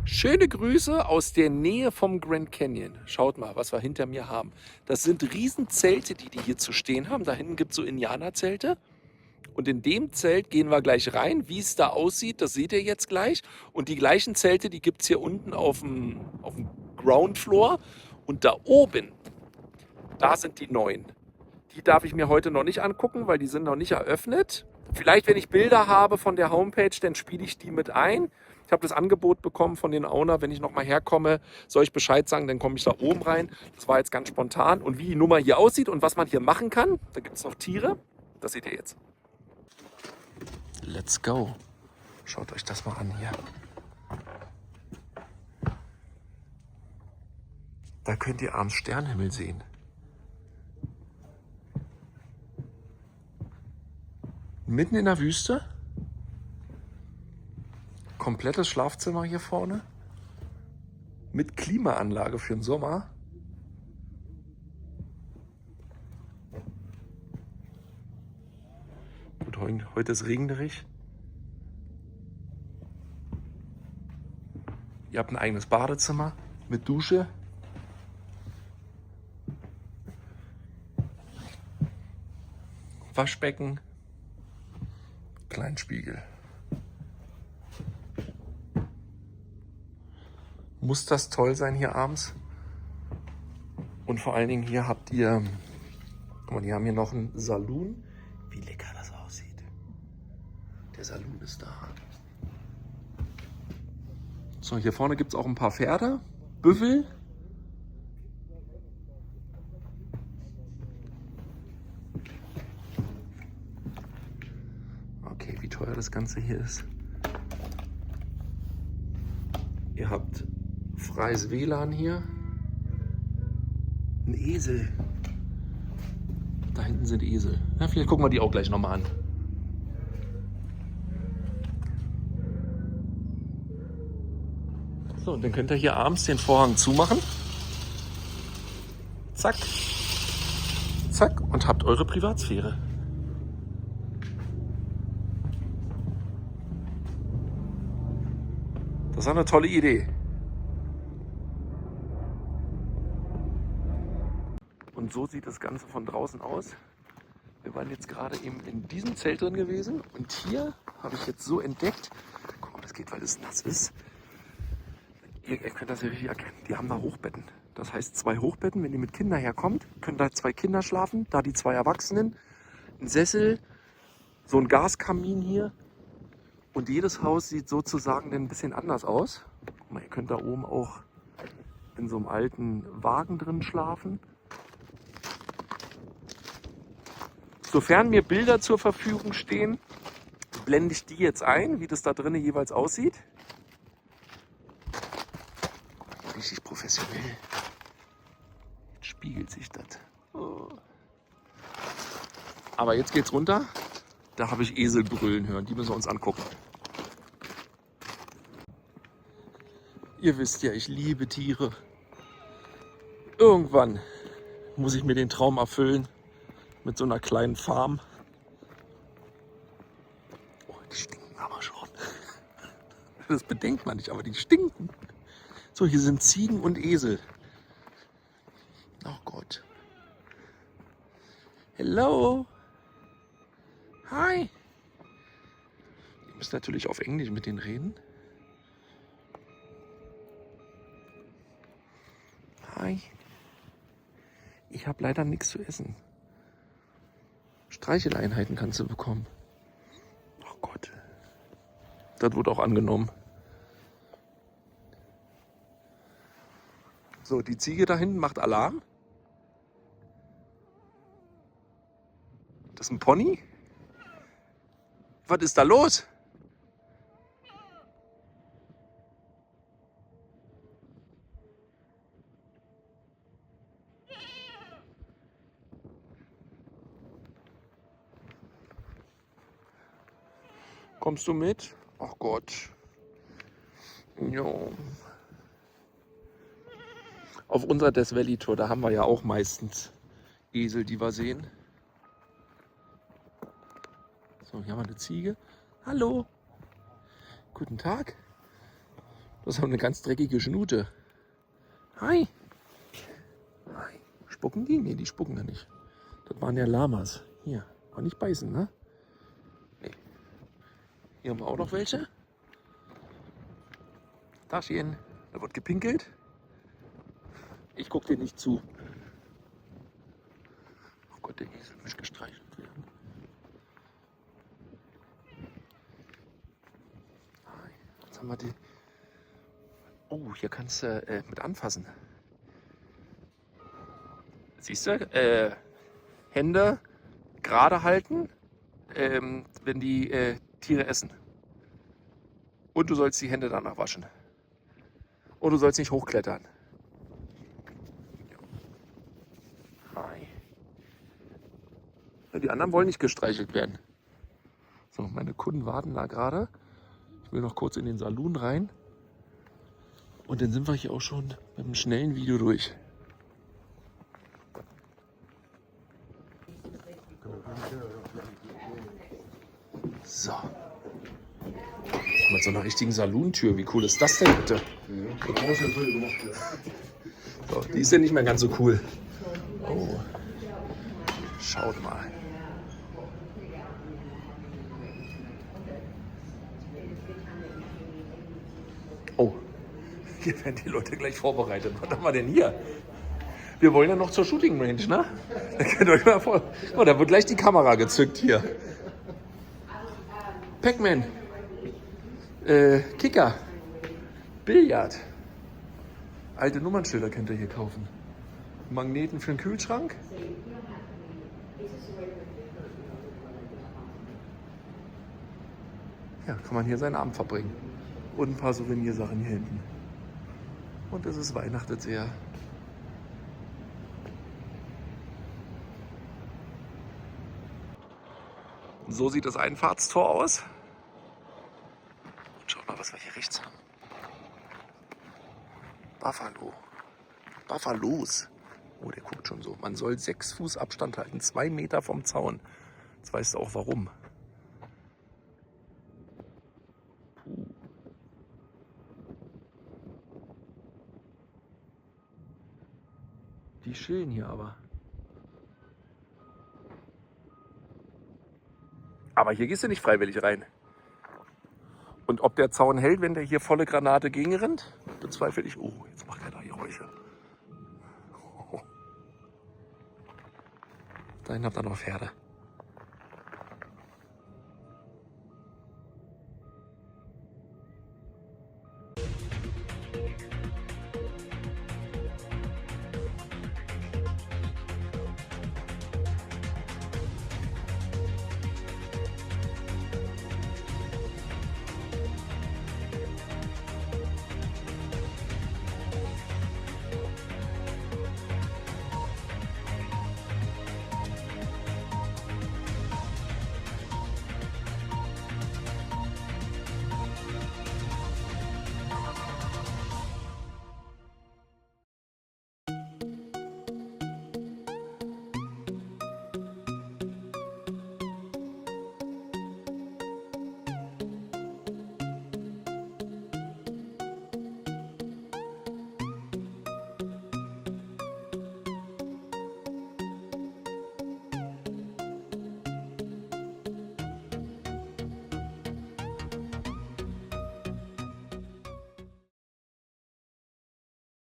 Schöne Grüße aus der Nähe vom Grand Canyon. Schaut mal, was wir hinter mir haben. Das sind Riesenzelte, die hier zu stehen haben. Da hinten gibt es so Indianerzelte. Und in dem Zelt gehen wir gleich rein. Wie es da aussieht, das seht ihr jetzt gleich. Und die gleichen Zelte, die gibt es hier unten auf dem Ground Floor. Und da oben, da sind die neuen. Die darf ich mir heute noch nicht angucken, weil die sind noch nicht eröffnet. Vielleicht, wenn ich Bilder habe von der Homepage, dann spiele ich die mit ein. Ich habe das Angebot bekommen von den Owner, wenn ich nochmal herkomme, soll ich Bescheid sagen, dann komme ich da oben rein. Das war jetzt ganz spontan. Und wie die Nummer hier aussieht und was man hier machen kann, da gibt es noch Tiere, das seht ihr jetzt. Let's go. Schaut euch das mal an hier. Da könnt ihr abends Sternenhimmel sehen. Mitten in der Wüste. Komplettes Schlafzimmer hier vorne. Mit Klimaanlage für den Sommer. Gut, heute ist regnerig. Ihr habt ein eigenes Badezimmer mit Dusche. Waschbecken. Kleinen Spiegel. Muss das toll sein hier abends? Und vor allen Dingen hier habt ihr, guck mal, die haben hier noch einen Saloon. Wie lecker das aussieht. Der Saloon ist da. So, hier vorne gibt es auch ein paar Pferde, Büffel. Okay, wie teuer das Ganze hier ist. Ihr habt freies WLAN hier. Ein Esel. Da hinten sind Esel. Ja, vielleicht gucken wir die auch gleich nochmal an. So, und dann könnt ihr hier abends den Vorhang zumachen. Zack. Zack. Und habt eure Privatsphäre. Das ist eine tolle Idee. Und so sieht das Ganze von draußen aus. Wir waren jetzt gerade eben in diesem Zelt drin gewesen. Und hier habe ich jetzt so entdeckt, guck mal, das geht, weil es nass ist. Ihr könnt das hier richtig erkennen. Die haben da Hochbetten. Das heißt 2 Hochbetten. Wenn ihr mit Kindern herkommt, können da 2 Kinder schlafen. Da die 2 Erwachsenen. Ein Sessel, so ein Gaskamin hier. Und jedes Haus sieht sozusagen ein bisschen anders aus. Guck mal, ihr könnt da oben auch in so einem alten Wagen drin schlafen. Sofern mir Bilder zur Verfügung stehen, blende ich die jetzt ein, wie das da drinnen jeweils aussieht. Richtig professionell. Jetzt spiegelt sich das. Oh. Aber jetzt geht's runter. Da habe ich Esel brüllen hören. Die müssen wir uns angucken. Ihr wisst ja, ich liebe Tiere. Irgendwann muss ich mir den Traum erfüllen mit so einer kleinen Farm. Oh, die stinken aber schon. Das bedenkt man nicht, aber die stinken. So, hier sind Ziegen und Esel. Oh Gott. Hello. Hi. Ihr müsst natürlich auf Englisch mit denen reden. Hi. Ich habe leider nichts zu essen. Streicheleinheiten kannst du bekommen. Oh Gott. Das wurde auch angenommen. So, die Ziege da hinten macht Alarm. Das ist ein Pony? Was ist da los? Kommst du mit? Ach Gott. Jo. Auf unserer Death Valley Tour, da haben wir ja auch meistens Esel, die wir sehen. So, hier haben wir eine Ziege. Hallo. Guten Tag. Das haben eine ganz dreckige Schnute. Hi. Hi. Spucken die? Nee, die spucken ja nicht. Das waren ja Lamas. Hier. Aber nicht beißen, ne? Nee. Hier haben wir auch noch welche. Taschen. Da wird gepinkelt. Ich gucke dir nicht zu. Oh Gott, der Esel muss gestreichelt werden. Jetzt haben wir die. Oh, hier kannst du mit anfassen. Siehst du? Hände gerade halten, wenn die Tiere essen. Und du sollst die Hände danach waschen. Und du sollst nicht hochklettern. Hi. Ja, die anderen wollen nicht gestreichelt werden. So, meine Kunden warten da gerade. Ich will noch kurz in den Saloon rein. Und dann sind wir hier auch schon mit einem schnellen Video durch. So. Mit so einer richtigen Saloon-Tür. Wie cool ist das denn bitte? So, die ist ja nicht mehr ganz so cool. Oh. Schaut mal. Oh. Hier werden die Leute gleich vorbereitet. Was haben wir denn hier? Wir wollen ja noch zur Shooting Range, ne? Da könnt ihr euch mal vor. Oh, da wird gleich die Kamera gezückt hier. Pac-Man. Kicker. Billard. Alte Nummernschilder könnt ihr hier kaufen. Magneten für den Kühlschrank. Ja, kann man hier seinen Abend verbringen. Und ein paar Souvenirsachen hier hinten. Und es ist weihnachtet sehr. So sieht das Einfahrtstor aus. Und schaut mal, was wir hier rechts haben. Buffalo. Buffalos. Oh, der guckt schon so. Man soll 6 Fuß Abstand halten. 2 Meter vom Zaun. Jetzt weißt du auch warum. Puh. Die chillen hier aber. Aber hier gehst du nicht freiwillig rein. Und ob der Zaun hält, wenn der hier volle Granate gegenrennt, bezweifle ich. Oh, jetzt macht er da Geräusche. Oh. Dahin habt ihr noch Pferde.